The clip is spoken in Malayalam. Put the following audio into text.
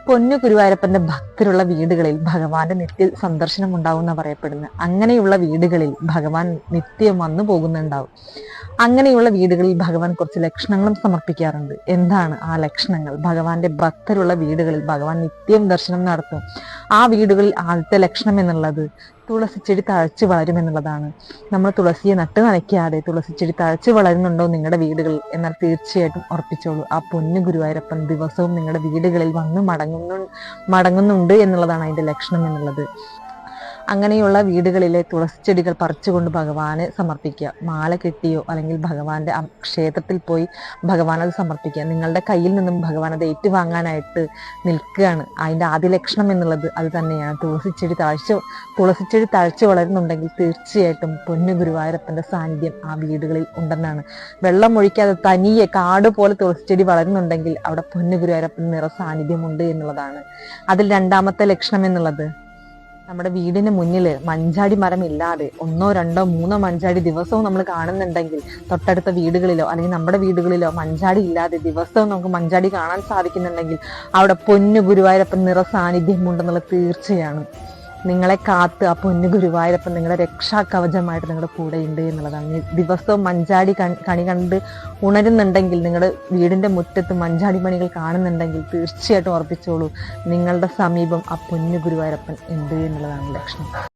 പൊന്നു ഗുരുവായൂരപ്പന്റെ ഭക്തരുള്ള വീടുകളിൽ ഭഗവാന്റെ നിത്യ സന്ദർശനം ഉണ്ടാവുന്ന പറയപ്പെടുന്നത്. അങ്ങനെയുള്ള വീടുകളിൽ ഭഗവാൻ നിത്യം വന്നു പോകുന്നുണ്ടാവും. അങ്ങനെയുള്ള വീടുകളിൽ ഭഗവാൻ കുറച്ച് ലക്ഷണങ്ങളും സമർപ്പിക്കാറുണ്ട്. എന്താണ് ആ ലക്ഷണങ്ങൾ? ഭഗവാന്റെ ഭക്തരുള്ള വീടുകളിൽ ഭഗവാൻ നിത്യം ദർശനം നടത്തും. ആ വീടുകളിൽ ആദ്യത്തെ ലക്ഷണം എന്നുള്ളത് തുളസിച്ചെടി തഴച്ചു വളരുമെന്നുള്ളതാണ്. നമ്മൾ തുളസിയെ നട്ടു നനയ്ക്കാതെ തുളസിച്ചെടി തഴച്ചു വളരുന്നുണ്ടോ നിങ്ങളുടെ വീടുകളിൽ? എന്നാൽ തീർച്ചയായിട്ടും ഉറപ്പിച്ചോളൂ, ആ പൊന്നു ഗുരുവായൂരപ്പൻ ദിവസവും നിങ്ങളുടെ വീടുകളിൽ വന്ന് മടങ്ങുന്നുണ്ട് എന്നുള്ളതാണ് അതിന്റെ ലക്ഷണം എന്നുള്ളത്. അങ്ങനെയുള്ള വീടുകളിലെ തുളസിച്ചെടികൾ പറിച്ചുകൊണ്ട് ഭഗവാന് സമർപ്പിക്കുക. മാല കെട്ടിയോ അല്ലെങ്കിൽ ഭഗവാന്റെ ക്ഷേത്രത്തിൽ പോയി ഭഗവാൻ അത് സമർപ്പിക്കുക. നിങ്ങളുടെ കയ്യിൽ നിന്നും ഭഗവാൻ അത് ഏറ്റുവാങ്ങാനായിട്ട് നിൽക്കുകയാണ്. അതിന്റെ ആദ്യ ലക്ഷണം എന്നുള്ളത് അത് തന്നെയാണ്. തുളസിച്ചെടി തഴച്ചു വളരുന്നുണ്ടെങ്കിൽ തീർച്ചയായിട്ടും പൊന്നു ഗുരുവായൂരപ്പന്റെ സാന്നിധ്യം ആ വീടുകളിൽ ഉണ്ടെന്നാണ്. വെള്ളം ഒഴിക്കാതെ തനിയെ കാട് പോലെ തുളസിച്ചെടി വളരുന്നുണ്ടെങ്കിൽ അവിടെ പൊന്നു ഗുരുവായൂരപ്പൻ നിറ സാന്നിധ്യമുണ്ട് എന്നുള്ളതാണ്. അതിൽ രണ്ടാമത്തെ ലക്ഷണം എന്നുള്ളത് നമ്മുടെ വീടിന് മുന്നിൽ മഞ്ചാടി മരം ഇല്ലാതെ 1, 2, 3 മഞ്ചാടി ദിവസവും നമ്മൾ കാണുന്നുണ്ടെങ്കിൽ, തൊട്ടടുത്ത വീടുകളിലോ അല്ലെങ്കിൽ നമ്മുടെ വീടുകളിലോ മഞ്ചാടി ഇല്ലാതെ ദിവസവും നമുക്ക് മഞ്ചാടി കാണാൻ സാധിക്കുന്നുണ്ടെങ്കിൽ അവിടെ പൊന്നു ഗുരുവായൂരപ്പൻ നിറ സാന്നിധ്യം ഉണ്ടെന്നുള്ള തീർച്ചയാണ്. നിങ്ങളെ കാത്ത് ആ പൊന്നു ഗുരുവായൂരപ്പൻ നിങ്ങളുടെ രക്ഷാ കവചമായിട്ട് നിങ്ങളുടെ കൂടെ ഉണ്ട് എന്നുള്ളതാണ്. ദിവസവും മഞ്ചാടി കണി കണ്ട് ഉണരുന്നുണ്ടെങ്കിൽ, നിങ്ങളുടെ വീടിന്റെ മുറ്റത്ത് മഞ്ചാടി മണികൾ കാണുന്നുണ്ടെങ്കിൽ തീർച്ചയായിട്ടും ഉറപ്പിച്ചോളൂ, നിങ്ങളുടെ സമീപം ആ പൊന്നു ഗുരുവായൂരപ്പൻ ഉണ്ട് എന്നുള്ളതാണ് ലക്ഷണം.